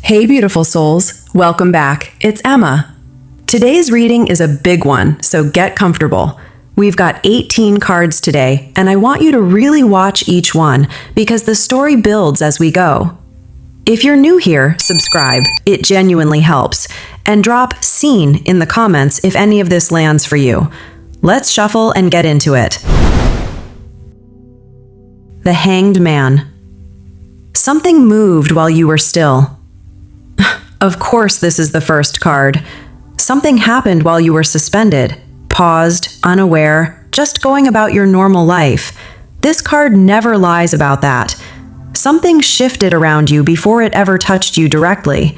Hey beautiful souls, welcome back. It's Emma. Today's reading is a big one, so get comfortable. We've got 18 cards today, and I want you to really watch each one because the story builds as we go. If you're new here, subscribe. It genuinely helps. And drop "seen" in the comments if any of this lands for you. Let's shuffle and get into it. The Hanged Man. Something moved while you were still. Of course this is the first card. Something happened while you were suspended, paused, unaware, just going about your normal life. This card never lies about that. Something shifted around you before it ever touched you directly.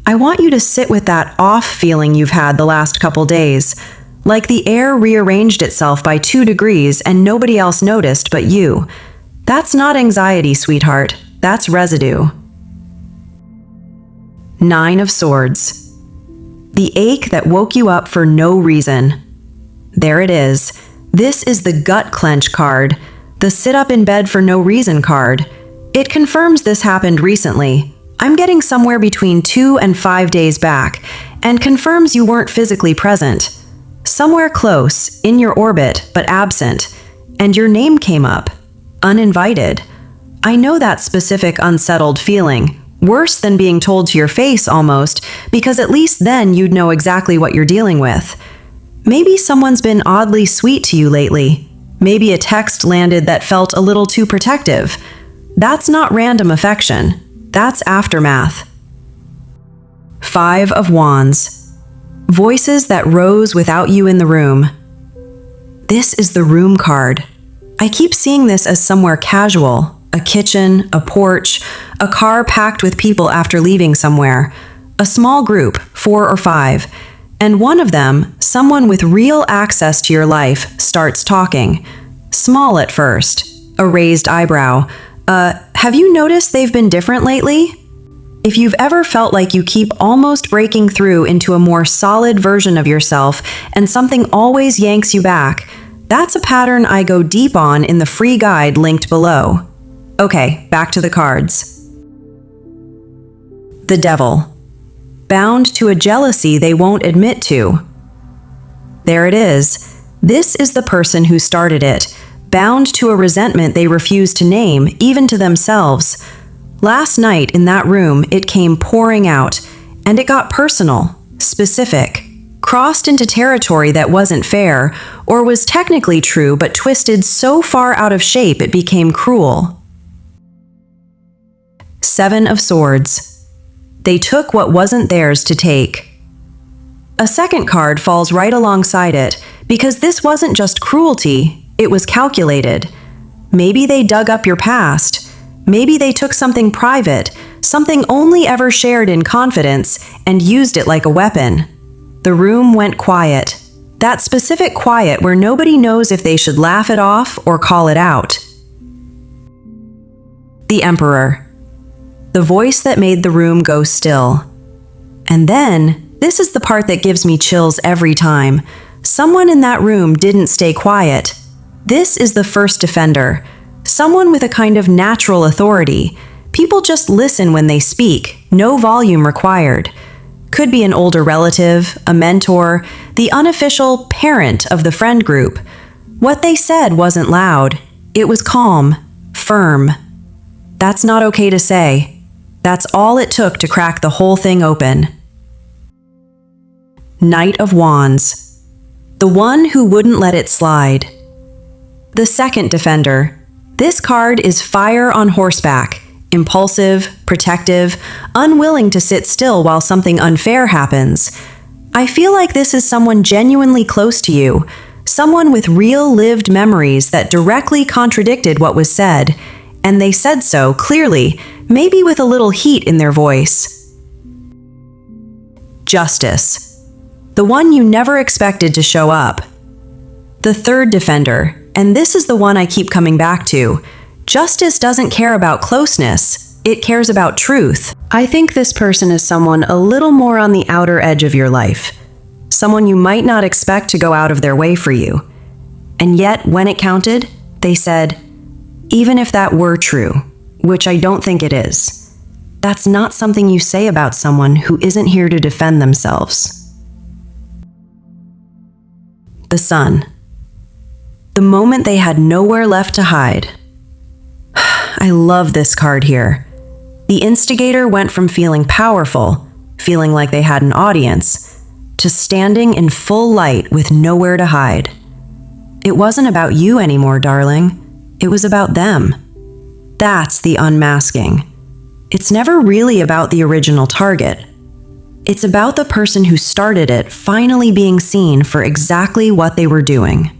I want you to sit with that off feeling you've had the last couple days. Like the air rearranged itself by 2 degrees and nobody else noticed but you. That's not anxiety, sweetheart. That's residue. 9 of Swords. The ache that woke you up for no reason. There it is. This is the gut clench card, the sit up in bed for no reason card. It confirms this happened recently. I'm getting somewhere between 2 and 5 days back, and confirms you weren't physically present. Somewhere close, in your orbit, but absent, and your name came up. Uninvited. I know that specific unsettled feeling. Worse than being told to your face almost, because at least then you'd know exactly what you're dealing with. Maybe someone's been oddly sweet to you lately. Maybe a text landed that felt a little too protective. That's not random affection. That's aftermath. 5 of Wands. Voices that rose without you in the room. This is the room card. I keep seeing this as somewhere casual. A kitchen, a porch, a car packed with people after leaving somewhere. A small group, 4 or 5. And one of them, someone with real access to your life, starts talking. Small at first. A raised eyebrow. Have you noticed they've been different lately? If you've ever felt like you keep almost breaking through into a more solid version of yourself and something always yanks you back, that's a pattern I go deep on in the free guide linked below. Okay, back to the cards. The Devil. Bound to a jealousy they won't admit to. There it is. This is the person who started it, bound to a resentment they refuse to name, even to themselves. Last night in that room, it came pouring out, and it got personal, specific, crossed into territory that wasn't fair, or was technically true but twisted so far out of shape it became cruel. 7 of Swords. They took what wasn't theirs to take. A second card falls right alongside it, because this wasn't just cruelty, it was calculated. Maybe they dug up your past. Maybe they took something private, something only ever shared in confidence, and used it like a weapon. The room went quiet. That specific quiet where nobody knows if they should laugh it off or call it out. The Emperor. The voice that made the room go still. And then, this is the part that gives me chills every time. Someone in that room didn't stay quiet. This is the first defender. Someone with a kind of natural authority. People just listen when they speak, no volume required. Could be an older relative, a mentor, the unofficial parent of the friend group. What they said wasn't loud. It was calm, firm. That's not okay to say. That's all it took to crack the whole thing open. Knight of Wands. The one who wouldn't let it slide. The second defender. This card is fire on horseback. Impulsive, protective, unwilling to sit still while something unfair happens. I feel like this is someone genuinely close to you. Someone with real lived memories that directly contradicted what was said. And they said so clearly, maybe with a little heat in their voice. Justice. The one you never expected to show up. The third defender, and this is the one I keep coming back to. Justice doesn't care about closeness, it cares about truth. I think this person is someone a little more on the outer edge of your life. Someone you might not expect to go out of their way for you. And yet, when it counted, they said, even if that were true, which I don't think it is, That's not something you say about someone who isn't here to defend themselves. The Sun. The moment they had nowhere left to hide. I love this card here. The instigator went from feeling powerful, feeling like they had an audience, to standing in full light with nowhere to hide. It wasn't about you anymore, darling. It was about them. That's the unmasking. It's never really about the original target. It's about the person who started it finally being seen for exactly what they were doing.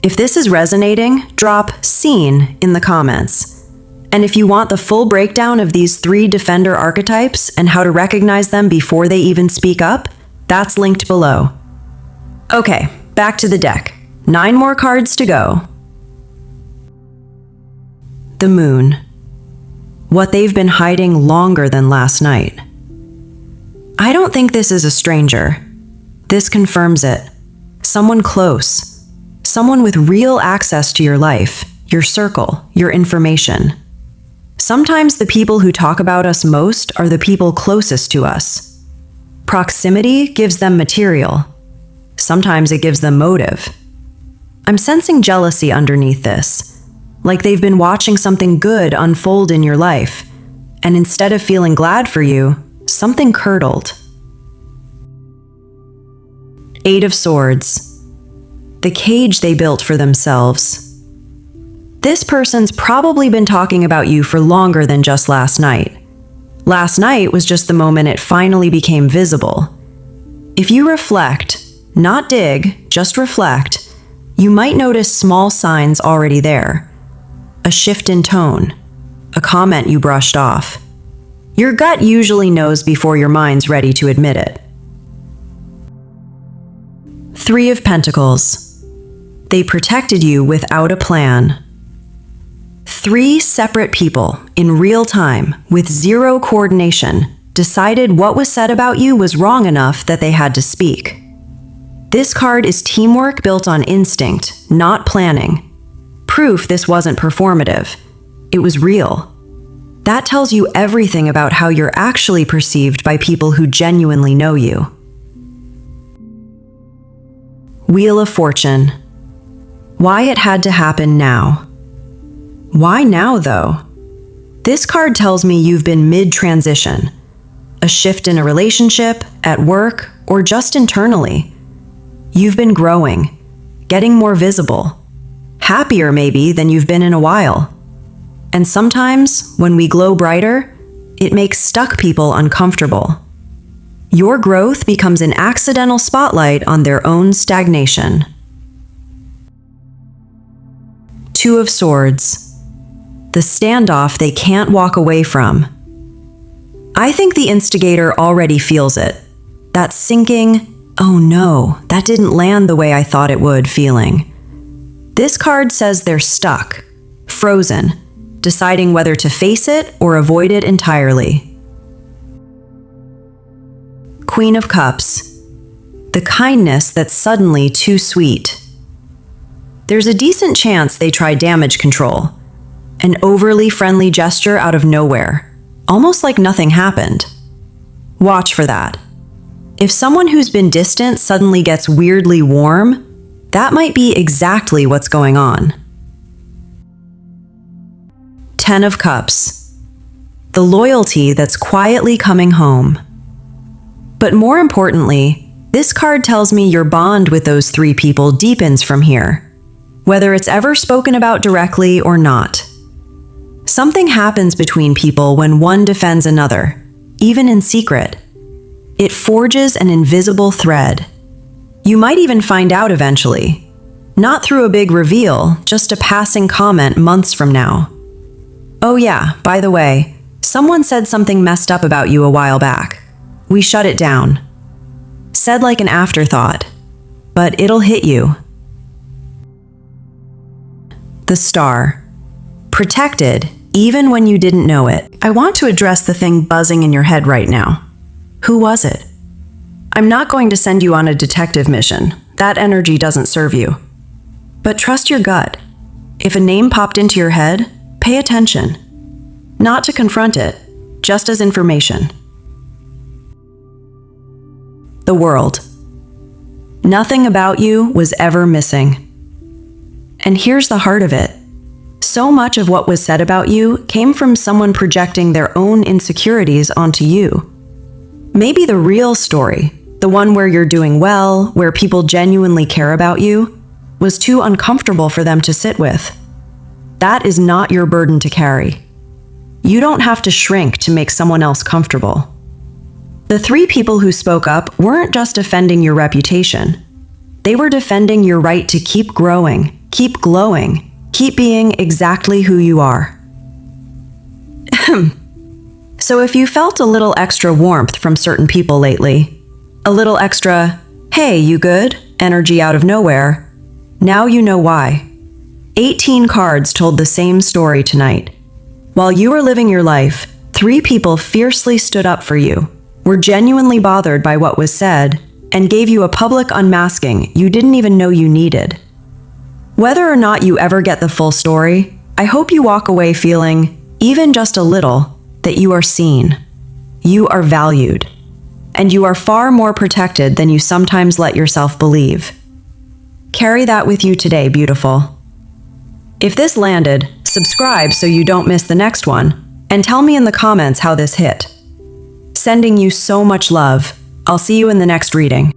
If this is resonating, drop "seen" in the comments. And if you want the full breakdown of these 3 defender archetypes and how to recognize them before they even speak up, that's linked below. Okay, back to the deck. 9 more cards to go. The Moon. What they've been hiding longer than last night. I don't think this is a stranger. This confirms it. Someone close. Someone with real access to your life, your circle, your information. Sometimes the people who talk about us most are the people closest to us. Proximity gives them material. Sometimes it gives them motive. I'm sensing jealousy underneath this. Like they've been watching something good unfold in your life, and instead of feeling glad for you, something curdled. 8 of Swords. The cage they built for themselves. This person's probably been talking about you for longer than just last night. Last night was just the moment it finally became visible. If you reflect, not dig, just reflect, you might notice small signs already there. A shift in tone, a comment you brushed off. Your gut usually knows before your mind's ready to admit it. 3 of Pentacles. They protected you without a plan. 3 separate people, in real time, with 0 coordination, decided what was said about you was wrong enough that they had to speak. This card is teamwork built on instinct, not planning. Proof this wasn't performative. It was real. That tells you everything about how you're actually perceived by people who genuinely know you. Wheel of Fortune. Why it had to happen now. Why now, though? This card tells me you've been mid-transition. A shift in a relationship, at work, or just internally. You've been growing, getting more visible. Happier maybe than you've been in a while. And sometimes, when we glow brighter, it makes stuck people uncomfortable. Your growth becomes an accidental spotlight on their own stagnation. 2 of Swords. The standoff they can't walk away from. I think the instigator already feels it. That sinking, "oh no, that didn't land the way I thought it would" feeling. This card says they're stuck, frozen, deciding whether to face it or avoid it entirely. Queen of Cups. The kindness that's suddenly too sweet. There's a decent chance they try damage control. An overly friendly gesture out of nowhere, almost like nothing happened. Watch for that. If someone who's been distant suddenly gets weirdly warm, that might be exactly what's going on. 10 of Cups. The loyalty that's quietly coming home. But more importantly, this card tells me your bond with those 3 people deepens from here, whether it's ever spoken about directly or not. Something happens between people when one defends another, even in secret. It forges an invisible thread. You might even find out eventually. Not through a big reveal, just a passing comment months from now. Oh yeah, by the way, someone said something messed up about you a while back. We shut it down. Said like an afterthought, but it'll hit you. The Star. Protected, even when you didn't know it. I want to address the thing buzzing in your head right now. Who was it? I'm not going to send you on a detective mission. That energy doesn't serve you. But trust your gut. If a name popped into your head, pay attention. Not to confront it, just as information. The world. Nothing about you was ever missing. And here's the heart of it. So much of what was said about you came from someone projecting their own insecurities onto you. Maybe the real story, the one where you're doing well, where people genuinely care about you, was too uncomfortable for them to sit with. That is not your burden to carry. You don't have to shrink to make someone else comfortable. The 3 people who spoke up weren't just defending your reputation. They were defending your right to keep growing, keep glowing, keep being exactly who you are. So if you felt a little extra warmth from certain people lately, a little extra, "Hey, you good?" energy out of nowhere, now you know why. 18 cards told the same story tonight. While you were living your life, 3 people fiercely stood up for you, were genuinely bothered by what was said, and gave you a public unmasking you didn't even know you needed. Whether or not you ever get the full story, I hope you walk away feeling, even just a little, that you are seen, you are valued, and you are far more protected than you sometimes let yourself believe. Carry that with you today, beautiful. If this landed, subscribe so you don't miss the next one, and tell me in the comments how this hit. Sending you so much love. I'll see you in the next reading.